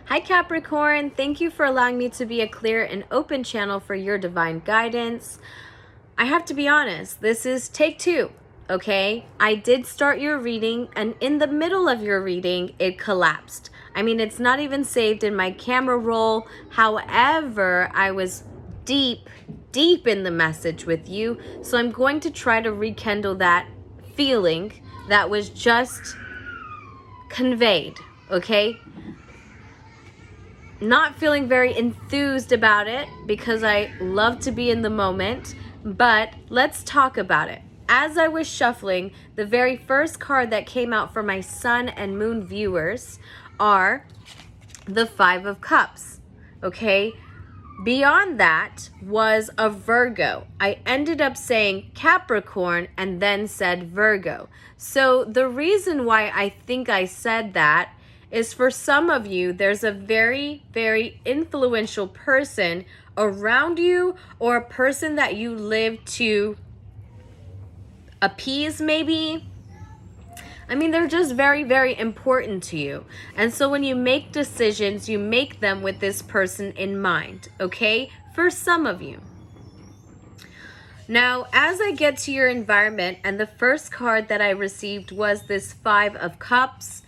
Hi Capricorn, thank you for allowing me to be a clear and open channel for your divine guidance. I have to be honest, this is take two, okay? I did start your reading and in the middle of your reading, it collapsed. I mean, it's not even saved in my camera roll. However, I was deep in the message with you. So I'm going to try to rekindle that feeling that was just conveyed, okay? Not feeling very enthused about it because I love to be in the moment, but let's talk about it. As I was shuffling, the very first card that came out for my Sun and Moon viewers are the Five of Cups, okay? Beyond that was a Virgo. I ended up saying Capricorn and then said Virgo. So the reason why I think I said that is for some of you, there's a very, very influential person around you or a person that you live to appease maybe. I mean, they're just very, very important to you. And so when you make decisions, you make them with this person in mind, okay? For some of you. Now, as I get to your environment, and the first card that I received was this Five of Cups,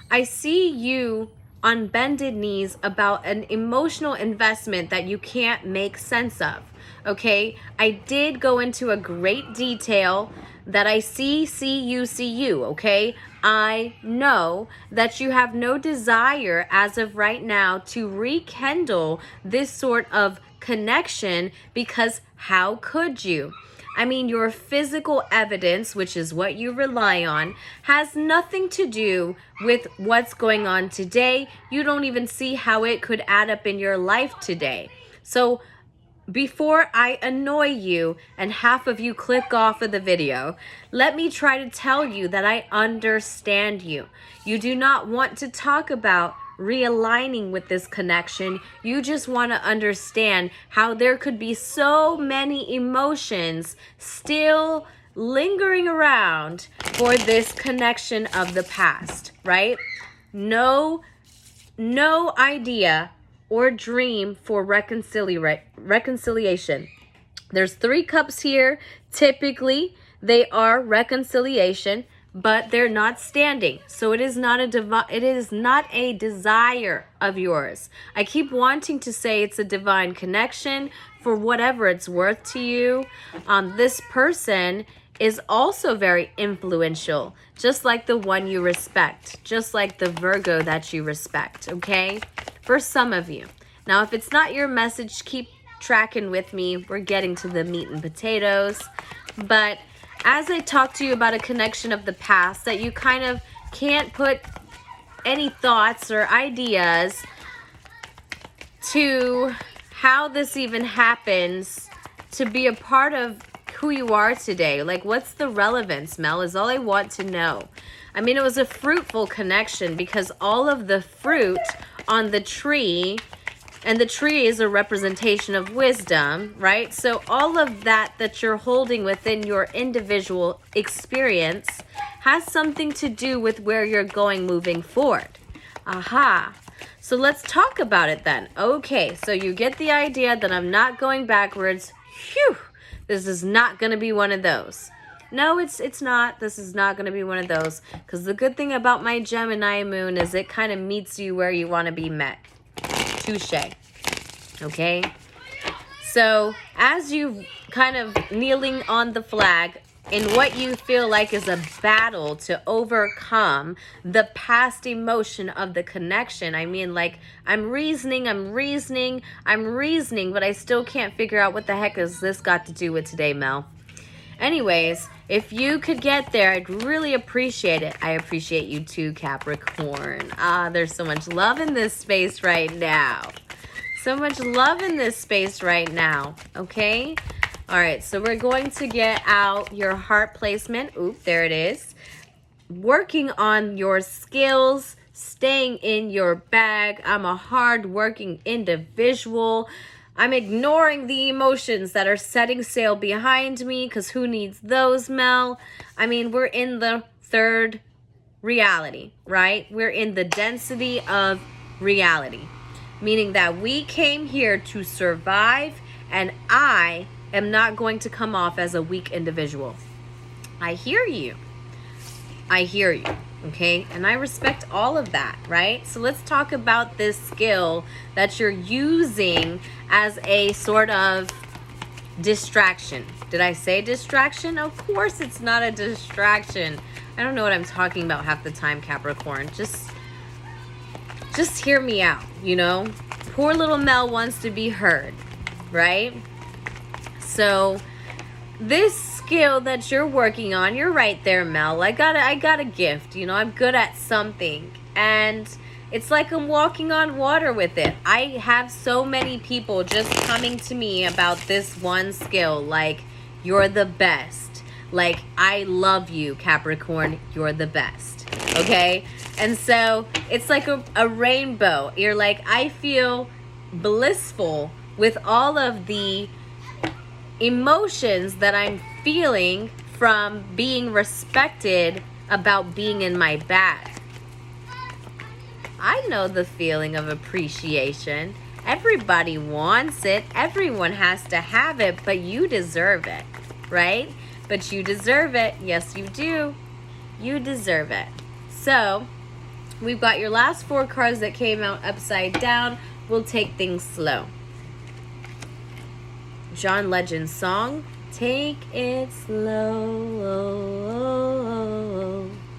I see you on bended knees about an emotional investment that you can't make sense of, okay? I did go into a great detail that I see you, okay? I know that you have no desire as of right now to rekindle this sort of connection because how could you? I mean, your physical evidence, which is what you rely on, has nothing to do with what's going on today. You don't even see how it could add up in your life today. So before I annoy you and half of you click off of the video, let me try to tell you that I understand you. You do not want to talk about realigning with this connection. You just want to understand how there could be so many emotions still lingering around for this connection of the past, right? No idea or dream for reconciliation. There's 3 cups here. Typically, they are reconciliation, but they're not standing. So it is not a desire of yours. I keep wanting to say it's a divine connection for whatever it's worth to you. This person is also very influential, just like the one you respect, just like the Virgo that you respect, okay? For some of you. Now, if it's not your message, keep tracking with me. We're getting to the meat and potatoes. But as I talk to you about a connection of the past that you kind of can't put any thoughts or ideas to how this even happens to be a part of who you are today. Like, what's the relevance, Mel, is all I want to know. I mean, it was a fruitful connection because all of the fruit on the tree, and the tree is a representation of wisdom, right? So all of that you're holding within your individual experience has something to do with where you're going moving forward. Aha. So let's talk about it then. Okay, so you get the idea that I'm not going backwards. Phew, this is not going to be one of those. No, it's not. This is not going to be one of those. Because the good thing about my Gemini moon is it kind of meets you where you want to be met. Touche. Okay? So, as you kind of kneeling on the flag in what you feel like is a battle to overcome the past emotion of the connection. I mean, like, I'm reasoning, but I still can't figure out what the heck has this got to do with today, Mel. Anyways, if you could get there, I'd really appreciate it. I appreciate you too, Capricorn. There's so much love in this space right now. So much love in this space right now, okay? All right, so we're going to get out your heart placement. Oop, there it is. Working on your skills, staying in your bag. I'm a hard-working individual. I'm ignoring the emotions that are setting sail behind me because who needs those, Mel? I mean, we're in the third reality, right? We're in the density of reality, meaning that we came here to survive, and I am not going to come off as a weak individual. I hear you. I hear you. Okay, and I respect all of that, right? So let's talk about this skill that you're using as a sort of distraction. Did I say distraction? Of course it's not a distraction. I don't know what I'm talking about half the time, Capricorn. Just hear me out, you know? Poor little Mel wants to be heard, right? So this skill that you're working on, you're right there, Mel. I got a gift, you know. I'm good at something, and it's like I'm walking on water with it. I have so many people just coming to me about this one skill, like, you're the best. Like, I love you, Capricorn. You're the best. Okay? And so it's like a rainbow. You're like, I feel blissful with all of the emotions that I'm feeling from being respected about being in my bag. I know the feeling of appreciation. Everybody wants it. Everyone has to have it, but you deserve it, right? But you deserve it. Yes, you do. You deserve it. So, we've got your last 4 cards that came out upside down. We'll take things slow. John Legend's song, Take It Slow.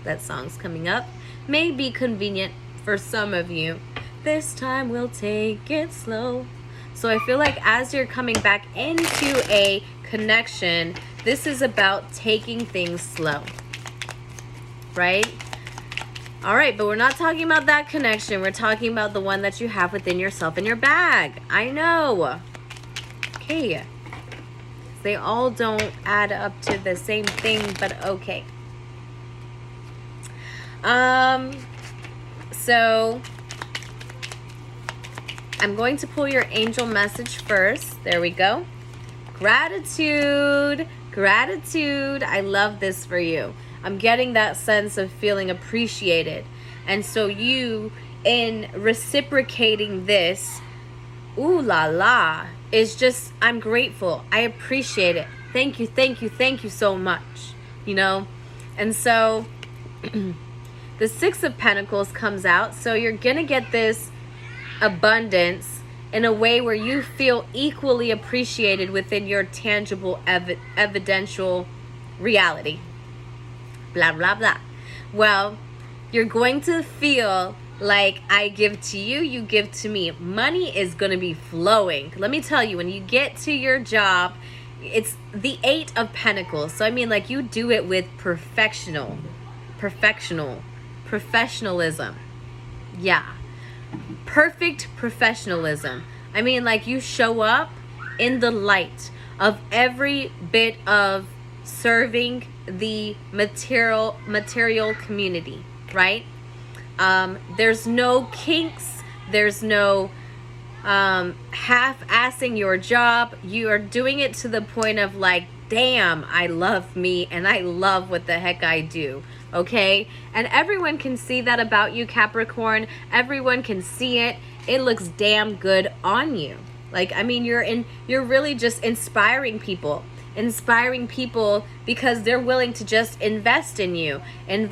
That song's coming up. May be convenient for some of you. This time we'll take it slow. So I feel like as you're coming back into a connection, this is about taking things slow, right? All right, but we're not talking about that connection. We're talking about the one that you have within yourself in your bag. I know. Okay. They all don't add up to the same thing, but okay. So I'm going to pull your angel message first. There we go. Gratitude. Gratitude. I love this for you. I'm getting that sense of feeling appreciated. And so you, in reciprocating this, ooh la la, is just, I'm grateful. I appreciate it. Thank you, thank you, thank you so much. You know? And so the 6 of Pentacles comes out. So you're going to get this abundance in a way where you feel equally appreciated within your tangible, evidential reality. Blah, blah, blah. Well, you're going to feel like I give to you, you give to me. Money is going to be flowing. Let me tell you, when you get to your job, it's the 8 of Pentacles. So, I mean, like, you do it with professionalism. Yeah. Perfect professionalism. I mean, like, you show up in the light of every bit of serving the material community, right? There's no kinks. There's no half-assing your job. You are doing it to the point of like, damn, I love me and I love what the heck I do. Okay? And everyone can see that about you, Capricorn. Everyone can see it. It looks damn good on you. Like, I mean, you're really just inspiring people because they're willing to just invest in you. And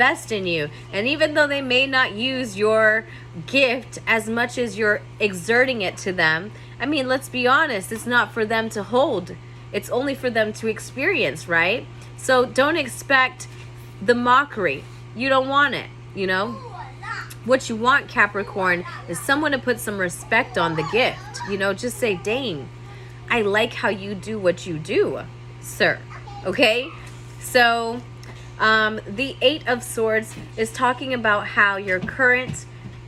even though they may not use your gift as much as you're exerting it to them, I mean, let's be honest, it's not for them to hold. It's only for them to experience, right? So don't expect the mockery. You don't want it, you know? What you want, Capricorn, is someone to put some respect on the gift. You know, just say, dang, I like how you do what you do, sir. Okay? So, the 8 of Swords is talking about how your current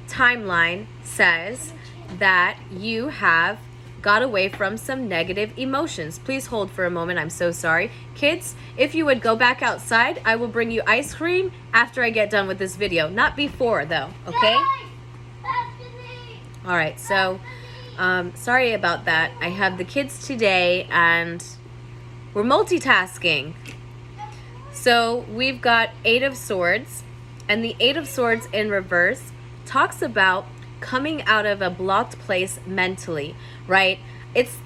timeline says that you have got away from some negative emotions. Please hold for a moment. I'm so sorry. Kids, if you would go back outside, I will bring you ice cream after I get done with this video. Not before, though. Okay? All right. So, sorry about that. I have the kids today, and we're multitasking. So, we've got 8 of Swords, and the 8 of Swords in reverse talks about coming out of a blocked place mentally, right?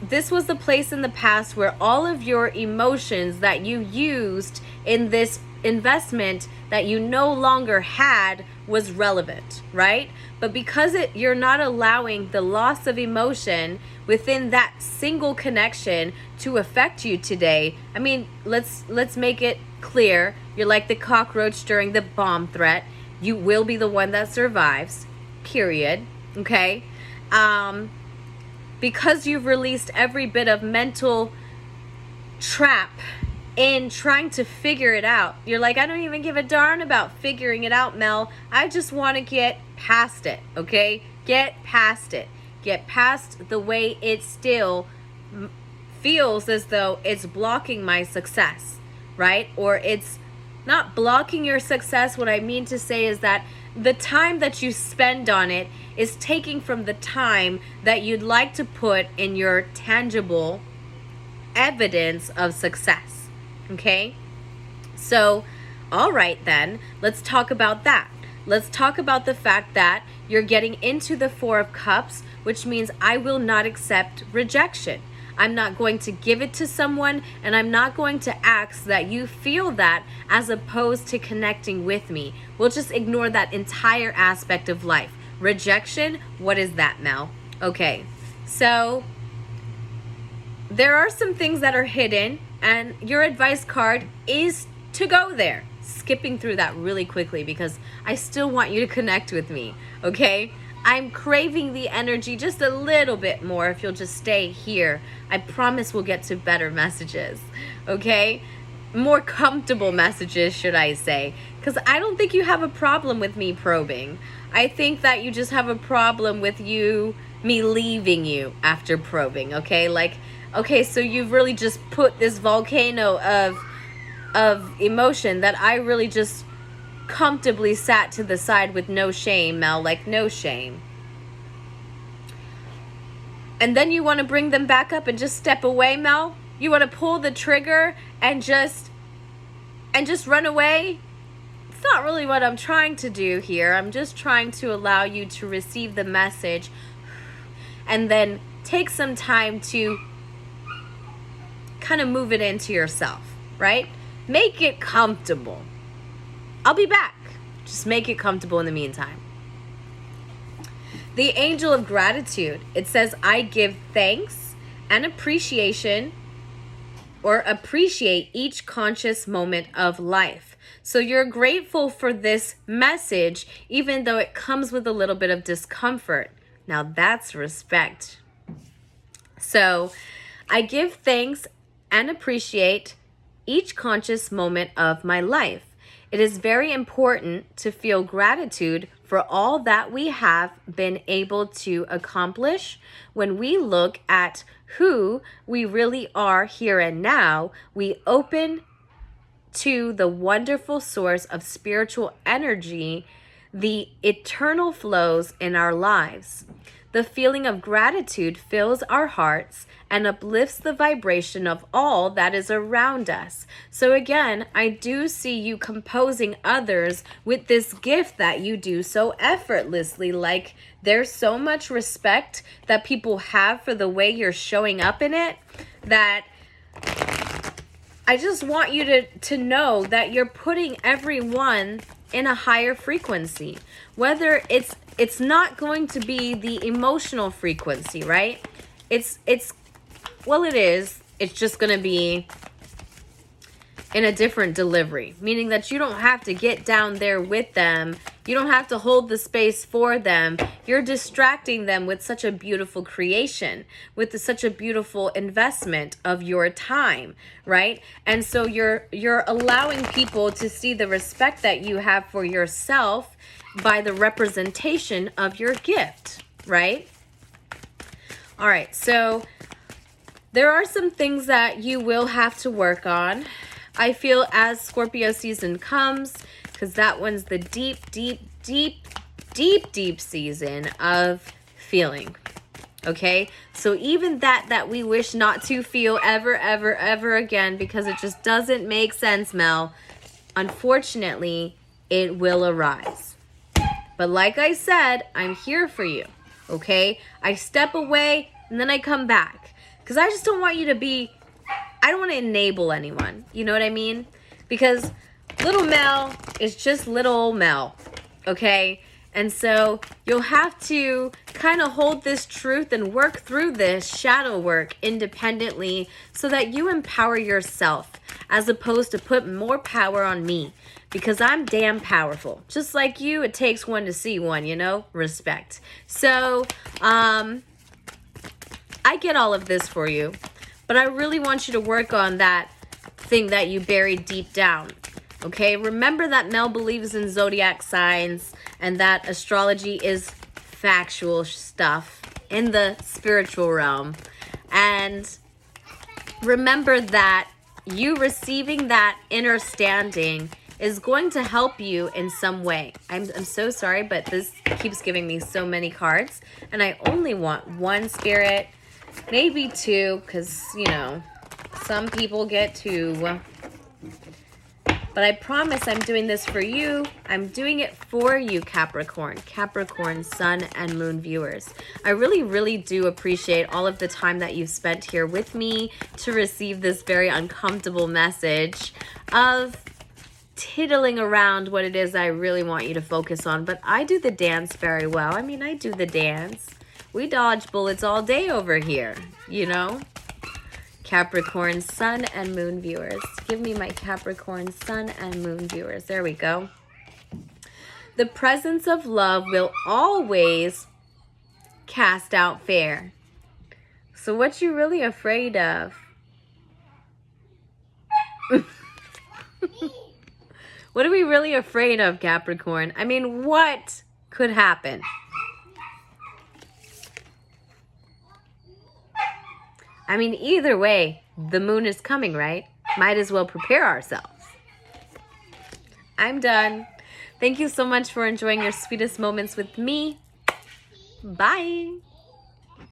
This was the place in the past where all of your emotions that you used in this investment that you no longer had was relevant, right? But because you're not allowing the loss of emotion within that single connection to affect you today. I mean, let's make it clear. You're like the cockroach during the bomb threat. You will be the one that survives, period. Okay? Because you've released every bit of mental trap in trying to figure it out. You're like, I don't even give a darn about figuring it out, Mel. I just want to get past it, okay? Get past it. Get past the way it still feels as though it's blocking my success, right? Or it's not blocking your success. What I mean to say is that the time that you spend on it is taking from the time that you'd like to put in your tangible evidence of success. Okay? So, all right then, let's talk about that. Let's talk about the fact that you're getting into the Four of Cups, which means I will not accept rejection. I'm not going to give it to someone, and I'm not going to ask that you feel that as opposed to connecting with me. We'll just ignore that entire aspect of life. Rejection, what is that, Mel? Okay, so there are some things that are hidden, and your advice card is to go there. Skipping through that really quickly because I still want you to connect with me, okay? I'm craving the energy just a little bit more if you'll just stay here. I promise we'll get to better messages, okay? More comfortable messages, should I say. Because I don't think you have a problem with me probing. I think that you just have a problem with me leaving you after probing, okay? Like, okay, so you've really just put this volcano of emotion that I really just comfortably sat to the side with no shame, Mel, like no shame. And then you want to bring them back up and just step away, Mel? You want to pull the trigger and just run away? It's not really what I'm trying to do here. I'm just trying to allow you to receive the message and then take some time to kind of move it into yourself, right? Make it comfortable. I'll be back. Just make it comfortable in the meantime. The angel of gratitude. It says, I give thanks and appreciation or appreciate each conscious moment of life. So you're grateful for this message, even though it comes with a little bit of discomfort. Now that's respect. So I give thanks and appreciate each conscious moment of my life. It is very important to feel gratitude for all that we have been able to accomplish. When we look at who we really are here and now, we open to the wonderful source of spiritual energy, the eternal flows in our lives. The feeling of gratitude fills our hearts and uplifts the vibration of all that is around us. So again, I do see you composing others with this gift that you do so effortlessly. Like, there's so much respect that people have for the way you're showing up in it that I just want you to know that you're putting everyone in a higher frequency. Whether it's not going to be the emotional frequency, right? Well, it is. It's just going to be in a different delivery, meaning that you don't have to get down there with them. You don't have to hold the space for them. You're distracting them with such a beautiful creation, with such a beautiful investment of your time, right? And so you're allowing people to see the respect that you have for yourself by the representation of your gift, right? All right, so there are some things that you will have to work on. I feel as Scorpio season comes, because that one's the deep season of feeling. Okay, so even that we wish not to feel ever again, because it just doesn't make sense, Mel. Unfortunately, it will arise. But like I said, I'm here for you, okay? I step away and then I come back. Because I just don't want you to be, I don't want to enable anyone. You know what I mean? Because little Mel is just little Mel, okay? And so you'll have to kind of hold this truth and work through this shadow work independently so that you empower yourself as opposed to put more power on me, because I'm damn powerful. Just like you, it takes one to see one, you know? Respect. So, I get all of this for you, but I really want you to work on that thing that you buried deep down. Okay, remember that Mel believes in zodiac signs and that astrology is factual stuff in the spiritual realm. And remember that you receiving that inner standing is going to help you in some way. I'm so sorry, but this keeps giving me so many cards. And I only want one spirit, maybe two, because, you know, some people get two. But I promise I'm doing this for you. I'm doing it for you, Capricorn. Capricorn, Sun, and Moon viewers. I really, really do appreciate all of the time that you've spent here with me to receive this very uncomfortable message of tiddling around what it is I really want you to focus on. But I do the dance very well. I mean, I do the dance. We dodge bullets all day over here, you know? Capricorn, Sun, and Moon viewers. Give me my Capricorn, Sun, and Moon viewers. There we go. The presence of love will always cast out fear. So what you really afraid of? What are we really afraid of, Capricorn? I mean, what could happen? I mean, either way, the moon is coming, right? Might as well prepare ourselves. I'm done. Thank you so much for enjoying your sweetest moments with me. Bye.